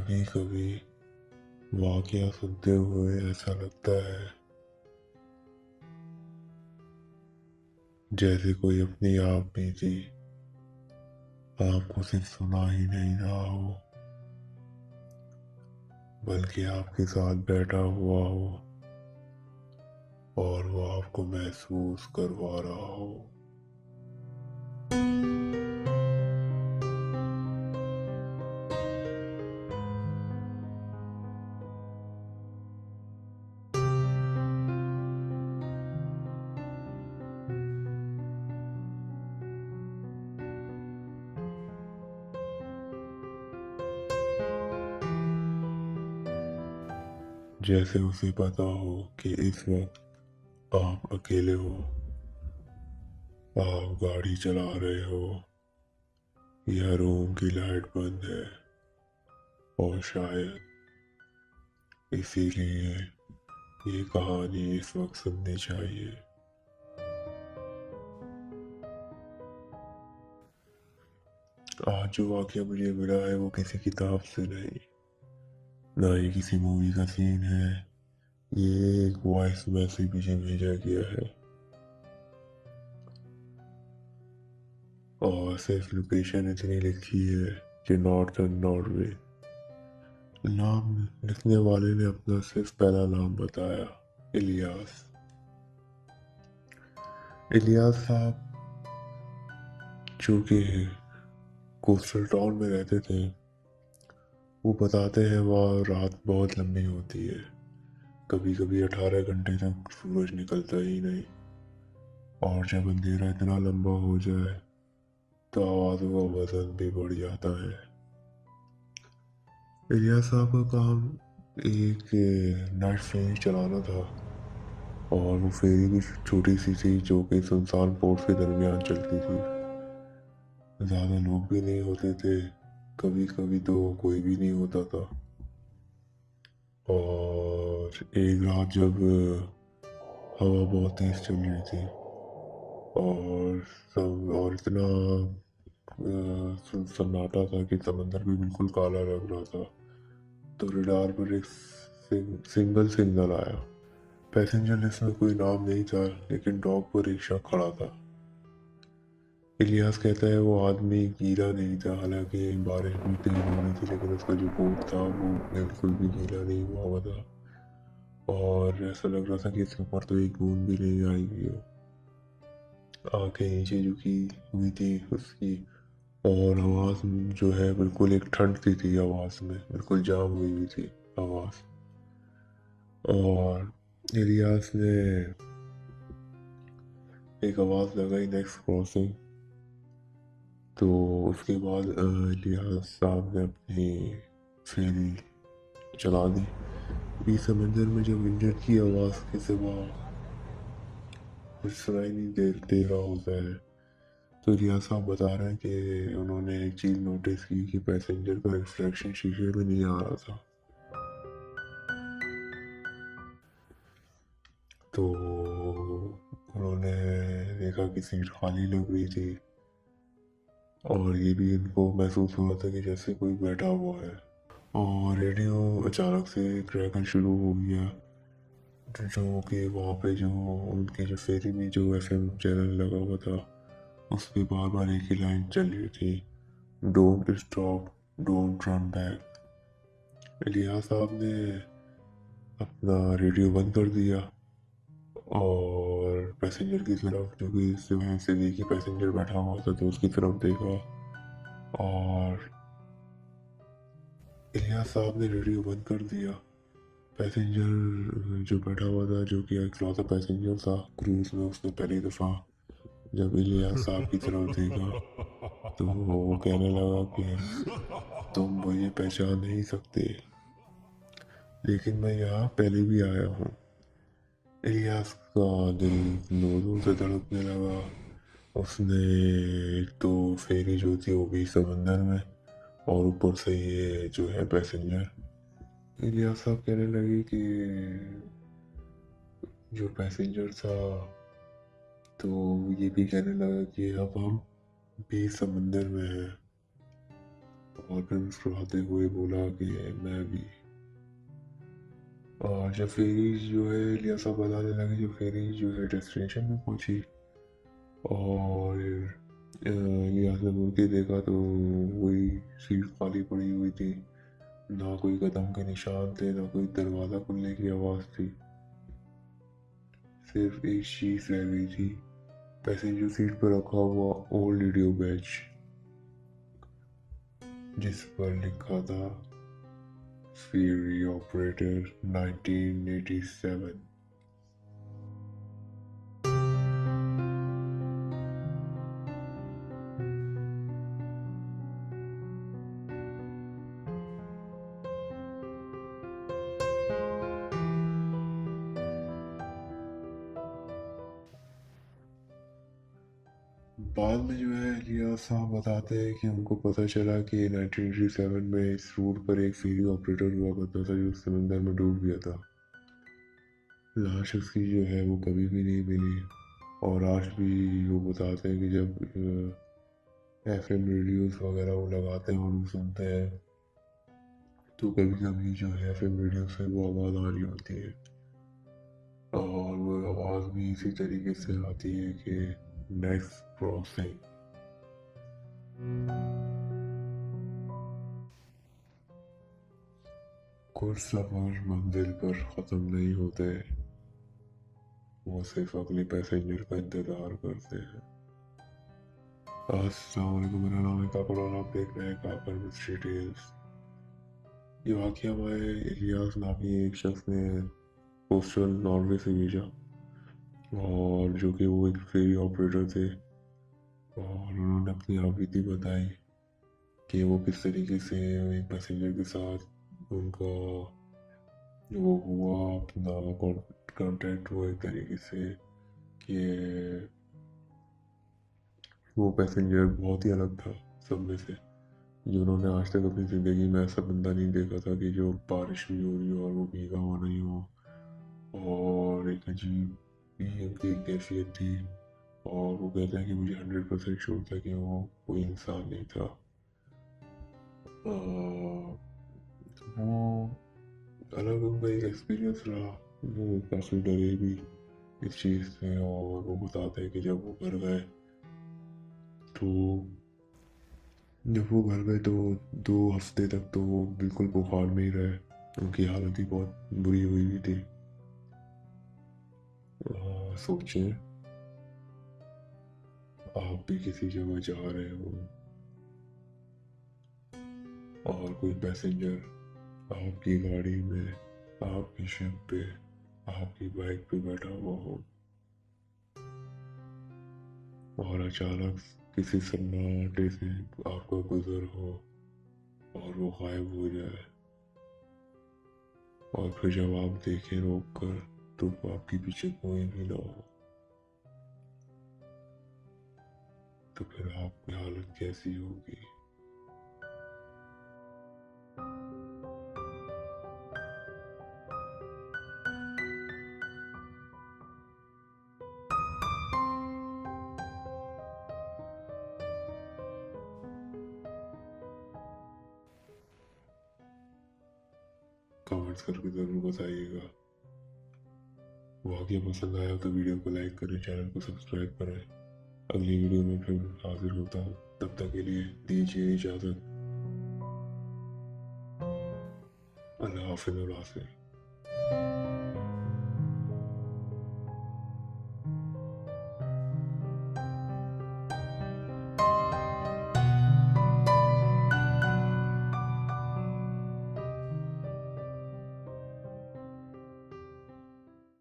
कभी कभी वाकया सुनते हुए ऐसा लगता है जैसे कोई अपनी आप बीती आपको सिर्फ सुना ही नहीं रहा हो, बल्कि आपके साथ बैठा हुआ हो और वो आपको महसूस करवा रहा हो। जैसे उसे पता हो कि इस वक्त आप अकेले हो, आप गाड़ी चला रहे हो या रूम की लाइट बंद है, और शायद इसीलिए ये कहानी इस वक्त सुननी चाहिए। आज जो वाकया मुझे मिला है वो किसी किताब से नहीं, ना ही किसी मूवी का सीन है। ये एक वॉइस मैसेज मुझे भेजा गया है, और सिर्फ लोकेशन इतनी लिखी है कि नॉर्थर्न नॉर्वे। नाम लिखने वाले ने अपना सिर्फ पहला नाम बताया, इलियास। इलियास साहब जो कि कोस्टल टाउन में रहते थे, वो बताते हैं वहाँ रात बहुत लंबी होती है, कभी कभी 18 घंटे तक सूरज निकलता ही नहीं। और जब अंधेरा इतना लंबा हो जाए तो आवाज़ों का वजन भी बढ़ जाता है। इलियास साहब का काम एक नाइट फेरी चलाना था, और वो फेरी भी छोटी सी थी जो कि सुनसान पोर्ट के दरमियान चलती थी। ज़्यादा लोग भी नहीं होते थे, कभी कभी तो कोई भी नहीं होता था। और एक रात जब हवा बहुत तेज चल रही थी और सब और इतना सन्नाटा था कि समंदर भी बिल्कुल काला लग रहा था, तो रडार पर एक सिंगल सिग्नल आया। पैसेंजर लिस्ट में कोई नाम नहीं था, लेकिन डॉक पर एक शख्स खड़ा था। इलियास कहता है वो आदमी गीला नहीं था, हालांकि बारिश भी तेज हो रही थी, लेकिन उसका जो कोट था वो बिल्कुल भी गीला नहीं हुआ था, और ऐसा लग रहा था कि इसके ऊपर तो एक बूंद भी नहीं आई हुई हो। आंखें नीचे झुकी हुई थी उसकी, और आवाज़ जो है बिल्कुल एक ठंड सी थी, आवाज़ में बिल्कुल जाम हुई हुई थी आवाज़। और इलियास ने एक आवाज़ लगाई, नेक्स्ट क्रॉसिंग। तो उसके बाद इलियास साहब ने अपनी फेरी चला दी। बीच समंदर में जब इंजन की आवाज़ के सिवा कुछ सुनाई नहीं दे रहा होता है, तो रियाज साहब बता रहे हैं कि उन्होंने एक चीज़ नोटिस की कि पैसेंजर का रिफ्लेक्शन शीशे में नहीं आ रहा था। तो उन्होंने देखा कि सीट खाली लग रही थी, और ये भी इनको महसूस हुआ था कि जैसे कोई बैठा हुआ है। और रेडियो अचानक से क्रैकल शुरू हो गया, जो कि वहाँ पे जो उनके जो फेरी में जो एफएम चैनल लगा हुआ था, उस पर बार बार एक ही लाइन चल रही थी, don't stop, don't run back. Ilyas साहब ने अपना रेडियो बंद कर दिया और पैसेंजर की तरफ, जो कि से देखिए पैसेंजर बैठा हुआ था, तो उसकी तरफ देखा। और इलियास साहब ने रेडियो बंद कर दिया। पैसेंजर जो बैठा हुआ था, जो कि इकलौता पैसेंजर था क्रूज में, उसने पहली दफ़ा जब इलियास साहब की तरफ देखा तो वो कहने लगा कि तुम मुझे पहचान नहीं सकते, लेकिन मैं यहाँ पहले भी आया हूँ। इलियास का दिल जोरों से धड़कने लगा। उसने एक तो फेरी जो थी वो भी समंदर में, और ऊपर से ये जो है पैसेंजर। इलियास साहब कहने लगे कि जो पैसेंजर था, तो ये भी कहने लगा कि अब हम भी समंदर में हैं। और फिर मुस्कुराते हुए बोला कि मैं भी। और जब फेरी जो है इलियासा बताने लगी, जब फेरी जो है डेस्टिनेशन में पहुंची और इलियास ने मुड़ के देखा तो वही सीट खाली पड़ी हुई थी। ना कोई कदम के निशान थे, ना कोई दरवाज़ा खुलने की आवाज़ थी। सिर्फ एक चीज़ रह गई थी, पैसेंजर सीट पर रखा हुआ ओल्ड रेडियो बैच, जिस पर लिखा था फेरी ऑपरेटर 1987। बाद में जो है इलियास साहब बताते हैं कि उनको पता चला कि 1987 में इस रूट पर एक फेरी ऑपरेटर हुआ करता था जो समंदर में डूब गया था। लाश उसकी जो है वो कभी भी नहीं मिली। और आज भी वो बताते हैं कि जब एफएम रेडियोस वगैरह वो लगाते हैं और वो सुनते हैं तो कभी कभी जो है एफएम रेडियो से वो आवाज़ आ रही होती है। और वो आवाज़ भी इसी तरीके से आती है कि नेक्स्ट क्रॉसिंग। कुछ सफर मंजिल पर ख़त्म नहीं होते, वो सिर्फ अगले पैसेंजर का इंतज़ार करते हैं। अस्सलाम वालेकुम, मेरा नाम है काकर और आप देख रहे हैं काकर मिस्ट्री टेल्स। ये वाक़या हमारे इलियास नामी एक शख्स ने पोस्टल नॉर्वे से भेजा, और जो कि वो एक फेरी ऑपरेटर थे। और उन्होंने अपनी आपबीती बताई कि वो किस तरीके से एक पैसेंजर के साथ उनका वो हुआ, अपना कांटेक्ट हुआ एक तरीके से कि वो पैसेंजर बहुत ही अलग था सब में से। जो उन्होंने आज तक अपनी ज़िंदगी में ऐसा बंदा नहीं देखा था कि जो बारिश भी हो रही हो और वो भीगा हुआ नहीं हो। और एक अजीब ही उनकी एक कैफियत थी। और वो कहते हैं कि मुझे 100% श्योर था कि वो कोई इंसान नहीं था। वो अलग उनका एक एक्सपीरियंस रहा। वो काफ़ी डरे भी इस चीज़ से। और वो बताते हैं कि जब वो घर गए तो तो 2 हफ्ते तक तो वो बिल्कुल बुखार में ही रहे। उनकी हालत ही बहुत बुरी हुई हुई थी। सोचें, आप भी किसी जगह जा रहे हो और कोई पैसेंजर आपकी गाड़ी में, आपकी शिप पे, आपकी बाइक पे बैठा हुआ हो और अचानक किसी सन्नाटे से आपका गुजर हो और वो गायब हो जाए। और फिर जब आप देखें रोक कर तो आपके पीछे कोई भी ना हो, तो फिर आपकी हालत कैसी होगी। कमेंट्स करके ज़रूर बताइएगा। वाकई पसंद आया तो वीडियो को लाइक करें, चैनल को सब्सक्राइब करें। अगली वीडियो में फिर हाजिर होता हूँ, तब तक के लिए दीजिए इजाज़त। अल्लाह हाफिज़ और आसिर।